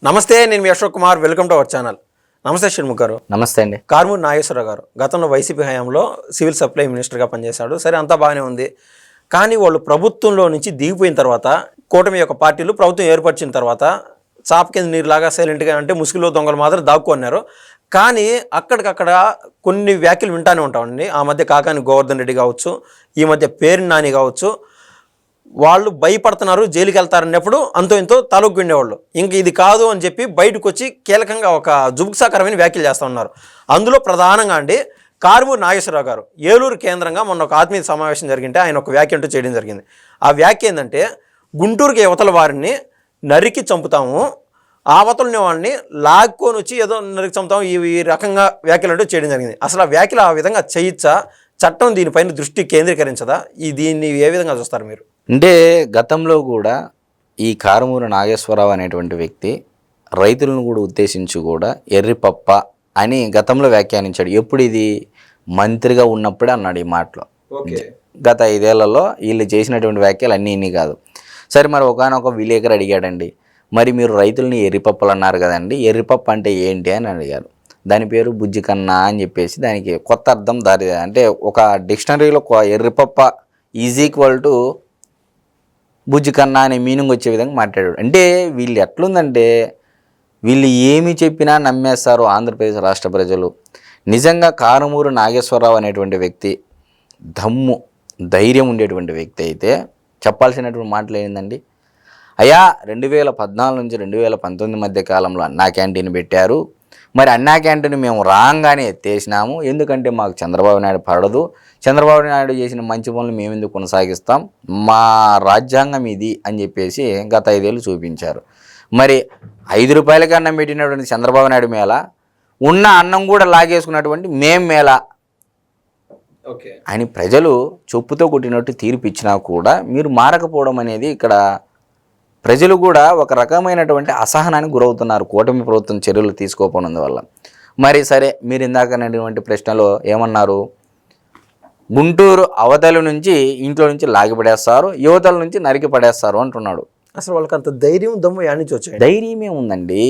నమస్తే, నేను మీ Ashok Kumar. Welcome to our channel. నమస్తే షణ్ముఖ్ గారు. నమస్తే అండి. కారుమూరి నాగేశ్వరరావు గారు గతంలో వైసీపీ హయాంలో సివిల్ సప్లై మినిస్టర్గా పనిచేశాడు. సరే, అంతా బాగానే ఉంది. కానీ వాళ్ళు ప్రభుత్వంలో నుంచి దిగిపోయిన తర్వాత, కూటమి యొక్క పార్టీలు ప్రభుత్వం ఏర్పరిచిన తర్వాత చాప కింద నీరులాగా సైలెంట్గా అంటే ముసుగులో దొంగలు మాత్రం దాక్కున్నారు. కానీ అక్కడికక్కడ కొన్ని వ్యాఖ్యలు వింటానే ఉంటామండి. ఆ మధ్య కాకాని గోవర్ధన్ రెడ్డి కావచ్చు, ఈ మధ్య పేరు నాని కావచ్చు, వాళ్ళు భయపడుతున్నారు, జైలుకి వెళ్తారన్నప్పుడు అంతో ఇంతో తలొగ్గుండేవాళ్ళు. ఇంక ఇది కాదు అని చెప్పి బయటకు వచ్చి కీలకంగా ఒక జుగుప్సాకరమైన వ్యాఖ్యలు చేస్తూ ఉన్నారు. అందులో ప్రధానంగా కారుమూరి నాగేశ్వరరావు గారు ఏలూరు కేంద్రంగా మొన్న ఒక ఆత్మీయ సమావేశం జరిగింటే ఆయన ఒక వ్యాఖ్య అంటూ చేయడం జరిగింది. ఆ వ్యాఖ్య ఏంటంటే, గుంటూరుకి యువతల వారిని నరికి చంపుతాము, ఆవతలని వాళ్ళని లాక్కొని వచ్చి ఏదో నరికి చంపుతాము, ఈ రకంగా వ్యాఖ్యలు అంటూ చేయడం జరిగింది. అసలు ఆ వ్యాఖ్యలు ఆ విధంగా చేయొచ్చా? చట్టం దీనిపైన దృష్టి కేంద్రీకరించదా? దీన్ని ఏ విధంగా చూస్తారు మీరు? అంటే గతంలో కూడా ఈ కారుమూరి నాగేశ్వరరావు అనేటువంటి వ్యక్తి రైతులను కూడా ఉద్దేశించి కూడా ఎర్రిపప్ప అని గతంలో వ్యాఖ్యానించాడు. ఎప్పుడు ఇది మంత్రిగా ఉన్నప్పుడే అన్నాడు ఈ మాటలో. గత 5 ఏళ్లలో వీళ్ళు చేసినటువంటి వ్యాఖ్యలు అన్నీ ఇన్ని కాదు. సరే, మరి ఒకనొక విలేకరు అడిగాడండి, మరి మీరు రైతులని ఎర్రిపప్పలు అన్నారు కదండి, ఎర్రిపప్ప అంటే ఏంటి అని అడిగారు. దాని పేరు బుజ్జి కన్నా అని చెప్పేసి దానికి కొత్త అర్థం దారి, అంటే ఒక డిక్షనరీలో ఎర్రిపప్ప ఈజ్ ఈక్వల్ టు బుజ్జి కన్నా అనే మీనింగ్ వచ్చే విధంగా మాట్లాడాడు. అంటే వీళ్ళు ఎట్లుందంటే, వీళ్ళు ఏమి చెప్పినా నమ్మేస్తారు ఆంధ్రప్రదేశ్ రాష్ట్ర ప్రజలు. నిజంగా కారుమూరి నాగేశ్వరరావు అనేటువంటి వ్యక్తి దమ్ము ధైర్యం ఉండేటువంటి వ్యక్తి అయితే చెప్పాల్సినటువంటి మాటలు ఏంటండి, అయ్యా 2014 నుంచి 2019 మధ్య కాలంలో అన్నా క్యాంటీన్ పెట్టారు. మరి అన్నా క్యాంటీన్ మేము రాగానే ఎత్తేసినాము, ఎందుకంటే మాకు చంద్రబాబు నాయుడు పడదు, చంద్రబాబు నాయుడు చేసిన మంచి పనులు మేము ఎందుకు కొనసాగిస్తాం, మా రాజ్యాంగం ఇది అని చెప్పేసి గత 5 ఏళ్ళు చూపించారు. మరి 5 రూపాయలకి అన్నం పెట్టినటువంటి చంద్రబాబు నాయుడు మేళ, ఉన్న అన్నం కూడా లాగేసుకున్నటువంటి మేం మేళ అని ప్రజలు చెప్పుతో కొట్టినట్టు తీర్పు ఇచ్చినా కూడా మీరు మారకపోవడం అనేది ఇక్కడ ప్రజలు కూడా ఒక రకమైనటువంటి అసహనానికి గురవుతున్నారు కూటమి ప్రభుత్వం చర్యలు తీసుకోకపోయినందువల్ల. మరి సరే, మీరు ఇందాకనేటువంటి ప్రశ్నలో ఏమన్నారు, గుంటూరు అవతల నుంచి ఇంట్లో నుంచి లాగిపడేస్తారు, యువతల నుంచి నరికి పడేస్తారు అంటున్నాడు. అసలు వాళ్ళకి అంత ధైర్యం దమ్ము యానించి వచ్చాయి? ధైర్యమే ఉందండి.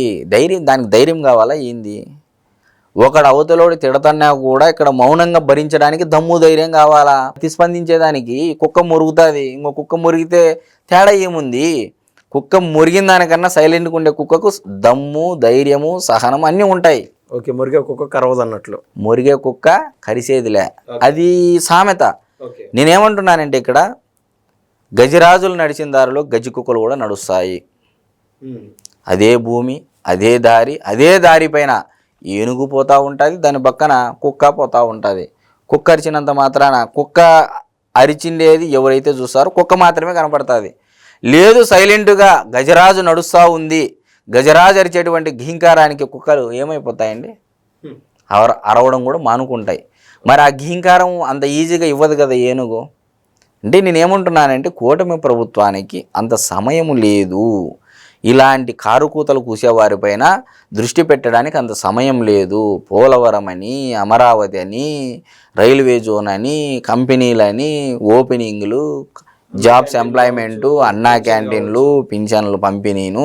దానికి ధైర్యం కావాలా ఏంది? ఒకడు అవతలోడు తిడతన్నా కూడా ఇక్కడ మౌనంగా భరించడానికి దమ్ము ధైర్యం కావాలా? ప్రతిస్పందించేదానికి కుక్క మురుగుతుంది, ఇంకో కుక్క మురిగితే తేడా ఏముంది? కుక్క మురిగిన దానికన్నా సైలెంట్గా ఉండే కుక్కకు దమ్ము ధైర్యము సహనం అన్నీ ఉంటాయి. ఓకే, మురిగే కుక్క కరవదు అన్నట్లు. మురిగే కుక్క కరిసేదిలే, అది సామెత. నేనేమంటున్నానంటే, ఇక్కడ గజరాజులు నడిచిన దారిలో గజి కుక్కలు కూడా నడుస్తాయి. అదే భూమి, అదే దారి పైన ఏనుగు పోతూ ఉంటుంది, దాని పక్కన కుక్క పోతూ ఉంటుంది. కుక్క అరిచినంత మాత్రాన కుక్క అరిచిండేది ఎవరైతే చూస్తారో కుక్క మాత్రమే కనపడుతుంది. లేదు, సైలెంట్గా గజరాజు నడుస్తూ ఉంది, గజరాజు అరిచేటువంటి ఘీంకారానికి కుక్కలు ఏమైపోతాయండి? అరవడం కూడా మానుకుంటాయి. మరి ఆ ఘీంకారం అంత ఈజీగా ఇవ్వదు కదా ఏనుగు. అంటే నేనేమంటున్నానంటే, కూటమి ప్రభుత్వానికి అంత సమయం లేదు. ఇలాంటి కారుకూతలు కూసేవారిపైన దృష్టి పెట్టడానికి అంత సమయం లేదు. పోలవరం అని, అమరావతి అని, రైల్వే జోన్ అని, కంపెనీలని, ఓపెనింగ్లు, జాబ్స్, ఎంప్లాయ్మెంటు, అన్నా క్యాంటీన్లు, పింఛన్లు పంపిణీను,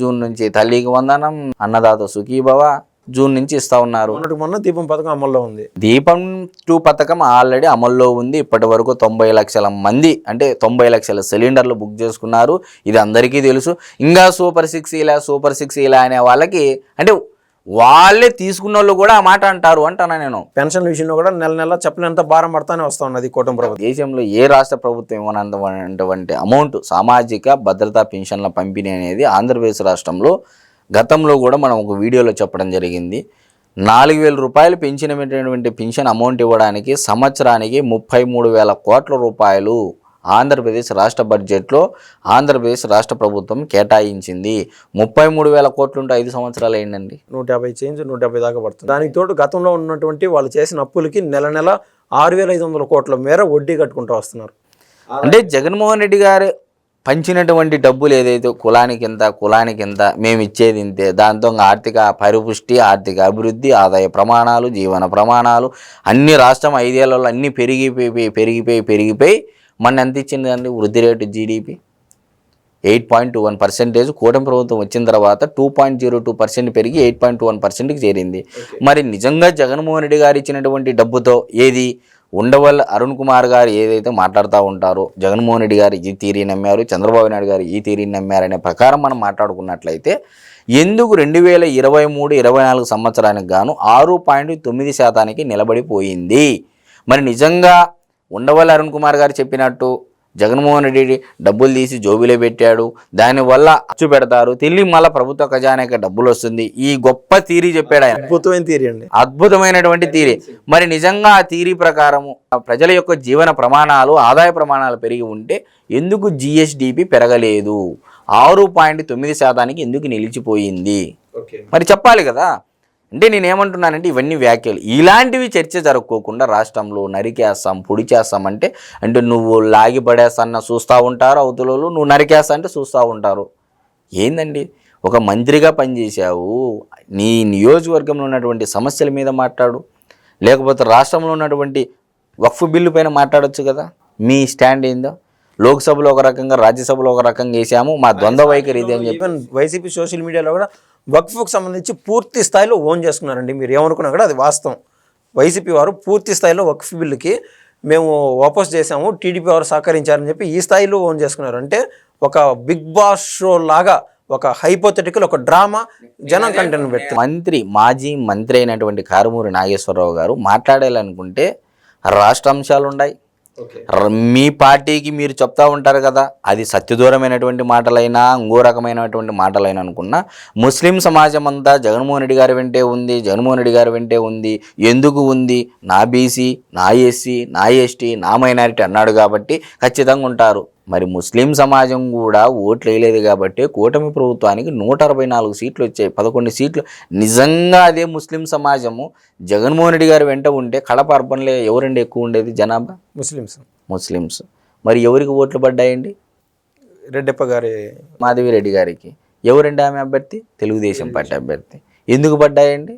జూన్ నుంచి తల్లికి వందనం, అన్నదాత సుఖీభవ జూన్ నుంచి ఇస్తా ఉన్నారు. మొన్న దీపం పథకం అమల్లో ఉంది. దీపం 2 పథకం ఆల్రెడీ అమల్లో ఉంది. ఇప్పటి వరకు 90 లక్షల మంది, అంటే 90 లక్షల సిలిండర్లు బుక్ చేసుకున్నారు. ఇది అందరికీ తెలుసు. ఇంకా సూపర్ 6 ఇలా అనే వాళ్ళకి, అంటే వాళ్ళే తీసుకున్న వాళ్ళు కూడా ఆ మాట అంటారు అంటానా నేను. పెన్షన్ విషయంలో కూడా నెల చెప్పలేనంత భారం పడతానే వస్తూ ఉన్నది కూటమి ప్రభుత్వం. దేశంలో ఏ రాష్ట్ర ప్రభుత్వం ఇవ్వనంతటువంటి అమౌంట్ సామాజిక భద్రతా పెన్షన్ల పంపిణీ అనేది ఆంధ్రప్రదేశ్ రాష్ట్రంలో గతంలో కూడా మనం ఒక వీడియోలో చెప్పడం జరిగింది. 4,000 రూపాయలు పెంచినటువంటి పెన్షన్ అమౌంట్ ఇవ్వడానికి సంవత్సరానికి 33,000 కోట్ల రూపాయలు ఆంధ్రప్రదేశ్ రాష్ట్ర బడ్జెట్లో ఆంధ్రప్రదేశ్ రాష్ట్ర ప్రభుత్వం కేటాయించింది. 33,000 కోట్లుంటే 5 సంవత్సరాలు అయిందండి. 150 దాకా పడుతుంది. దానికి తోడు గతంలో ఉన్నటువంటి వాళ్ళు చేసిన అప్పులకి నెల 6,500 కోట్ల మేర వడ్డీ కట్టుకుంటూ వస్తున్నారు. అంటే జగన్మోహన్ రెడ్డి గారు పంచినటువంటి డబ్బులు ఏదైతే కులానికి ఇంత మేము ఇచ్చేది ఇంతే, దాంతో ఆర్థిక పరిపుష్టి, ఆర్థిక అభివృద్ధి, ఆదాయ ప్రమాణాలు, జీవన ప్రమాణాలు అన్ని రాష్ట్రం 5 ఏళ్లలో అన్నీ పెరిగిపోయి మొన్న ఎంత ఇచ్చింది అండి వృద్ధి రేటు జీడిపి? 8.21%. కూటమి ప్రభుత్వం వచ్చిన తర్వాత 2.02% పెరిగి 8.21%కి చేరింది. మరి నిజంగా జగన్మోహన్ రెడ్డి గారు ఇచ్చినటువంటి డబ్బుతో ఏది ఉండవల్లి అరుణ్ కుమార్ గారు ఏదైతే మాట్లాడుతూ ఉంటారో జగన్మోహన్ రెడ్డి గారు ఈ థియరీ నమ్మారు, చంద్రబాబు నాయుడు గారు ఈ థియరీని నమ్మారనే ప్రకారం మనం మాట్లాడుకున్నట్లయితే ఎందుకు 2023-24 సంవత్సరానికి గాను 6.9% నిలబడిపోయింది? మరి నిజంగా ఉండవల్లి అరుణ్ కుమార్ గారు చెప్పినట్టు జగన్మోహన్ రెడ్డి డబ్బులు తీసి జోబులో పెట్టాడు, దానివల్ల అచ్చు పెడతారు, తిరిగి మళ్ళీ ప్రభుత్వ ఖజానాకి డబ్బులు వస్తుంది, ఈ గొప్ప థియరీ చెప్పాడు ఆయన. అద్భుతమైన థియరీ అండి, అద్భుతమైనటువంటి థియరీ. మరి నిజంగా ఆ థియరీ ప్రకారము ప్రజల యొక్క జీవన ప్రమాణాలు, ఆదాయ ప్రమాణాలు పెరిగి ఉంటే ఎందుకు జిఎస్డిపి పెరగలేదు? 6.9% ఎందుకు నిలిచిపోయింది? మరి చెప్పాలి కదా. అంటే నేనేమంటున్నానంటే ఇవన్నీ వ్యాఖ్యలు, ఇలాంటివి చర్చ జరుపుకోకుండా రాష్ట్రంలో నరికేస్తాం, పొడి చేస్తాం అంటే నువ్వు లాగి పడేస్తాన్న చూస్తూ ఉంటారు అవతలలో, నువ్వు నరికేస్తా అంటే చూస్తూ ఉంటారు. ఏందండి, ఒక మంత్రిగా పనిచేశావు, నీ నియోజకవర్గంలో ఉన్నటువంటి సమస్యల మీద మాట్లాడు, లేకపోతే రాష్ట్రంలో ఉన్నటువంటి వక్ఫ్ బిల్లు పైన మాట్లాడొచ్చు కదా. మీ స్టాండ్ ఏందో? లోక్సభలో ఒక రకంగా, రాజ్యసభలో ఒక రకంగా వేసాము, మా ద్వంద్వ వైఖరి ఇది అని చెప్పి వైసీపీ సోషల్ మీడియాలో కూడా వక్ఫ్కు సంబంధించి పూర్తి స్థాయిలో ఓన్ చేసుకున్నారండి. మీరు ఏమనుకున్నా కూడా అది వాస్తవం. వైసీపీ వారు పూర్తి స్థాయిలో వక్ఫ్ బిల్లుకి మేము వాపస్ చేసాము, టీడీపీ వారు సహకరించారని చెప్పి ఈ స్థాయిలో ఓన్ చేసుకున్నారు. అంటే ఒక బిగ్ బాస్ షో లాగా, ఒక హైపోథెటికల్, ఒక డ్రామా జనం కంటెంట్ పెట్టి మాజీ మంత్రి అయినటువంటి కారుమూరి నాగేశ్వరరావు గారు మాట్లాడాలనుకుంటే రాష్ట్ర అంశాలు ఉన్నాయి. మీ పార్టీకి మీరు చెప్తా ఉంటారు కదా, అది సత్యదూరమైనటువంటి మాటలైనా ఇంకో రకమైనటువంటి మాటలైనా అనుకున్నా ముస్లిం సమాజం అంతా జగన్మోహన్ రెడ్డి గారి వెంటే ఉంది, జగన్మోహన్ రెడ్డి గారి వెంటే ఉంది. ఎందుకు ఉంది? నా బీసీ, నా ఎస్సీ, నా ఎస్టీ, నా మైనారిటీ అన్నాడు కాబట్టి ఖచ్చితంగా ఉంటారు. మరి ముస్లిం సమాజం కూడా ఓట్లు వేయలేదు కాబట్టి కూటమి ప్రభుత్వానికి 164 సీట్లు వచ్చాయి, 11 సీట్లు. నిజంగా అదే ముస్లిం సమాజము జగన్మోహన్ రెడ్డి గారి వెంట ఉంటే కడప అర్బన్లో ఎవరండి ఎక్కువ ఉండేది జనాభా? ముస్లిమ్స్. మరి ఎవరికి ఓట్లు పడ్డాయండి? రెడ్డప్ప గారి, మాధవిరెడ్డి గారికి. ఎవరండి ఆమె అభ్యర్థి? తెలుగుదేశం పార్టీ అభ్యర్థి. ఎందుకు పడ్డాయండి?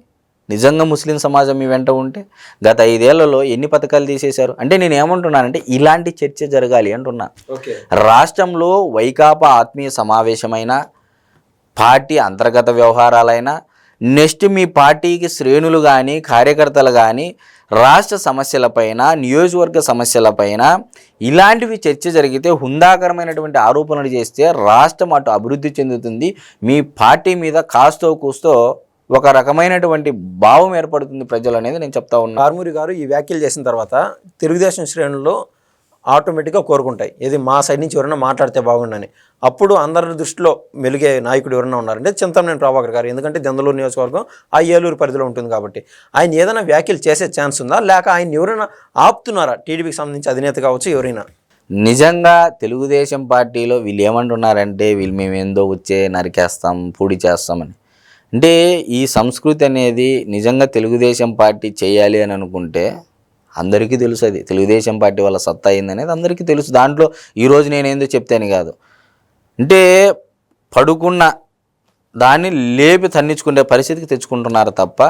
నిజంగా ముస్లిం సమాజం మీ వెంట ఉంటే గత 5 ఏళ్లలో ఎన్ని పథకాలు తీసేశారు? అంటే నేను ఏమంటున్నానంటే ఇలాంటి చర్చ జరగాలి అంటున్నా. రాష్ట్రంలో వైకాపా ఆత్మీయ సమావేశమైన, పార్టీ అంతర్గత వ్యవహారాలైనా, నెక్స్ట్ మీ పార్టీకి శ్రేణులు కానీ కార్యకర్తలు కానీ రాష్ట్ర సమస్యలపైన, నియోజకవర్గ సమస్యలపైన ఇలాంటివి చర్చ జరిగితే, హుందాకరమైనటువంటి ఆరోపణలు చేస్తే రాష్ట్రం అటు అభివృద్ధి చెందుతుంది, మీ పార్టీ మీద కాస్తో కూస్తో ఒక రకమైనటువంటి భావం ఏర్పడుతుంది ప్రజలు అనేది నేను చెప్తా ఉన్నాను. కారుమూరి గారు ఈ వ్యాఖ్యలు చేసిన తర్వాత తెలుగుదేశం శ్రేణుల్లో ఆటోమేటిక్గా కోరుకుంటాయి, ఇది మా సైడ్ నుంచి ఎవరైనా మాట్లాడితే బాగుండని. అప్పుడు అందరి దృష్టిలో మెలిగే నాయకుడు ఎవరైనా ఉన్నారంటే చింతమనేని ప్రభాకర్ గారు. ఎందుకంటే దెందలూరు నియోజకవర్గం ఆ ఏలూరు పరిధిలో ఉంటుంది కాబట్టి. ఆయన ఏదైనా వ్యాఖ్యలు చేసే ఛాన్స్ ఉందా, లేక ఆయన ఎవరైనా ఆపుతున్నారా? టీడీపీకి సంబంధించి అధినేత కావచ్చు ఎవరైనా. నిజంగా తెలుగుదేశం పార్టీలో వీళ్ళు ఏమంటున్నారంటే మేము ఏందో వచ్చే నరికేస్తాం, పొడి చేస్తామని. అంటే ఈ సంస్కృతి అనేది నిజంగా తెలుగుదేశం పార్టీ చేయాలి అని అనుకుంటే అందరికీ తెలుసు, అది తెలుగుదేశం పార్టీ వాళ్ళ సత్తా అయిందనేది అందరికీ తెలుసు. దాంట్లో ఈరోజు నేనేందో చెప్తాను కాదు. అంటే పడుకున్న దాన్ని లేపి తన్నించుకునే పరిస్థితికి తెచ్చుకుంటున్నారు తప్ప.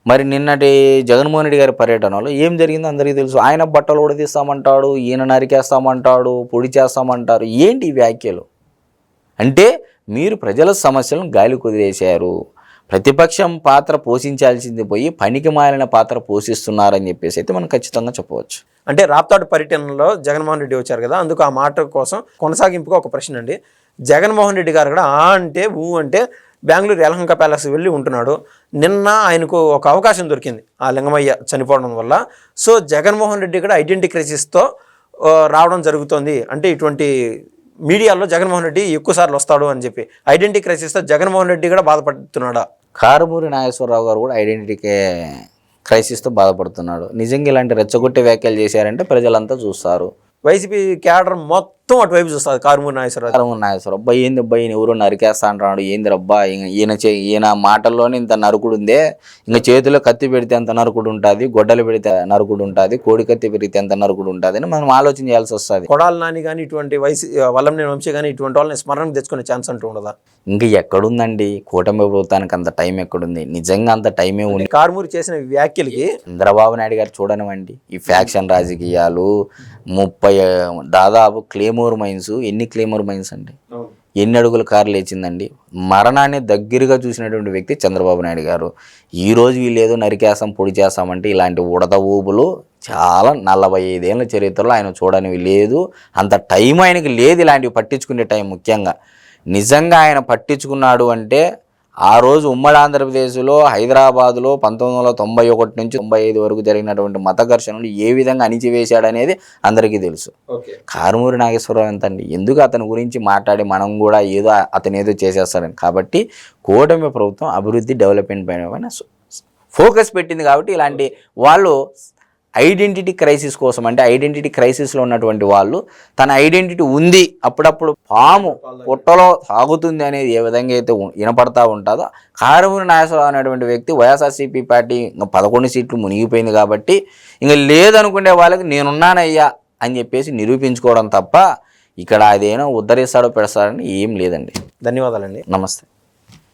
మరి నిన్నటి జగన్మోహన్ రెడ్డి గారి పర్యటనలో ఏం జరిగిందో అందరికీ తెలుసు. ఆయన బట్టలు ఉడదీస్తామంటాడు, ఈయన నరికేస్తామంటాడు, పొడి చేస్తామంటారు. ఏంటి ఈ వ్యాఖ్యలు? అంటే మీరు ప్రజల సమస్యలను గాలి కుదిరేశారు. ప్రతిపక్షం పాత్ర పోషించాల్సింది పోయి పనికి మాలిన పాత్ర పోషిస్తున్నారని చెప్పేసి అయితే మనం ఖచ్చితంగా చెప్పవచ్చు. అంటే రాప్తాడు పర్యటనలో జగన్మోహన్ రెడ్డి వచ్చారు కదా, అందుకు ఆ మాట కోసం కొనసాగింపుగా ఒక ప్రశ్న అండి. జగన్మోహన్ రెడ్డి గారు కూడా అంటే అంటే బెంగళూరు యలహంక ప్యాలెస్ వెళ్ళి ఉంటున్నాడు. నిన్న ఆయనకు ఒక అవకాశం దొరికింది ఆ లింగమయ్య చనిపోవడం వల్ల. సో జగన్మోహన్ రెడ్డి కూడా ఐడెంటిటీ క్రైసిస్తో రావడం జరుగుతుంది. అంటే ఇటువంటి మీడియాలో జగన్మోహన్ రెడ్డి ఎక్కువసార్లు వస్తాడు అని చెప్పి ఐడెంటిటీ క్రైసిస్తో జగన్మోహన్ రెడ్డి కూడా బాధపడుతున్నాడా? కారుమూరి నాగేశ్వరరావు గారు కూడా ఐడెంటిటీ క్రైసిస్తో బాధపడుతున్నాడు. నిజంగా ఇలాంటి రెచ్చగొట్టే వ్యాఖ్యలు చేశారంటే ప్రజలంతా చూస్తారు. వైసీపీ క్యాడర్ మొత్తం అటువైపు చూస్తుంది. కారుమూరి నాగేశ్వరరావు అబ్బా ఏంది అబ్బా ఈయన ఎవరో నరికేస్తా అంటున్నాడు, ఏంది రబ్బా ఈయన మాటల్లోనే ఇంత నరుకుడు ఉందే, ఇంకా చేతిలో కత్తి పెడితే ఎంత నరుకుడు ఉంటుంది, గొడ్డలు పెడితే నరుకుడు ఉంటుంది, కోడి కత్తి పెడితే ఎంత నరుకుడు ఉంటుంది అని మనం ఆలోచన చేయాల్సి వస్తుంది. కొడాలి నాని కానీ ఇటువంటి వల్లంనేని వంశీ కానీ ఇటువంటి వాళ్ళని స్మరణకు తెచ్చుకునే ఛాన్స్ అంటూ ఉండదా? ఇంకా ఎక్కడుందండి, కూటమి ప్రభుత్వానికి అంత టైం ఎక్కడుంది? నిజంగా అంత టైమే ఉంది. కారుమూరి చేసిన వ్యాఖ్యలకి చంద్రబాబు నాయుడు గారు చూడనివ్వండి, ఈ ఫ్యాక్షన్ రాజకీయాలు 30 దాదాపు క్లెయిమ్ క్లేమోర్ మైన్స్ ఎన్ని క్లేమోర్ మైన్స్ అండి, ఎన్ని అడుగుల కారు లేచిందండి. మరణాన్ని దగ్గరగా చూసినటువంటి వ్యక్తి చంద్రబాబు నాయుడు గారు. ఈరోజు వీళ్ళు ఏదో నరికేస్తాం పొడి చేస్తామంటే ఇలాంటి ఉడత ఊపులు చాలా 45 ఏళ్ళ చరిత్రలో ఆయన చూడనివి లేదు. అంత టైం ఆయనకి లేదు ఇలాంటివి పట్టించుకునే టైం. ముఖ్యంగా నిజంగా ఆయన పట్టించుకున్నాడు అంటే ఆ రోజు ఉమ్మడి ఆంధ్రప్రదేశ్లో హైదరాబాదులో 1991 నుంచి 95 వరకు జరిగినటువంటి మత ఘర్షణలు ఏ విధంగా అణిచివేశాడనేది అందరికీ తెలుసు. కారుమూరి నాగేశ్వరరావు ఎంతండి, ఎందుకు అతని గురించి మాట్లాడి మనం కూడా ఏదో అతను ఏదో చేసేస్తాడని. కాబట్టి కూటమి ప్రభుత్వం అభివృద్ధి డెవలప్మెంట్ పైన ఫోకస్ పెట్టింది. కాబట్టి ఇలాంటి వాళ్ళు ఐడెంటిటీ క్రైసిస్ కోసం, అంటే ఐడెంటిటీ క్రైసిస్లో ఉన్నటువంటి వాళ్ళు తన ఐడెంటిటీ ఉంది, అప్పుడప్పుడు పాము పొట్టలో సాగుతుంది అనేది ఏ విధంగా అయితే వినపడతా ఉంటుందో, కారుమూరి నాగేశ్వరరావు అనేటువంటి వ్యక్తి వైఎస్ఆర్సీపీ పార్టీ 11 సీట్లు మునిగిపోయింది కాబట్టి ఇంకా లేదనుకునే వాళ్ళకి నేనున్నానయ్యా అని చెప్పేసి నిరూపించుకోవడం తప్ప ఇక్కడ అదేనో ఉద్ధరిస్తాడో పెడతాడని ఏం లేదండి. ధన్యవాదాలండి. నమస్తే.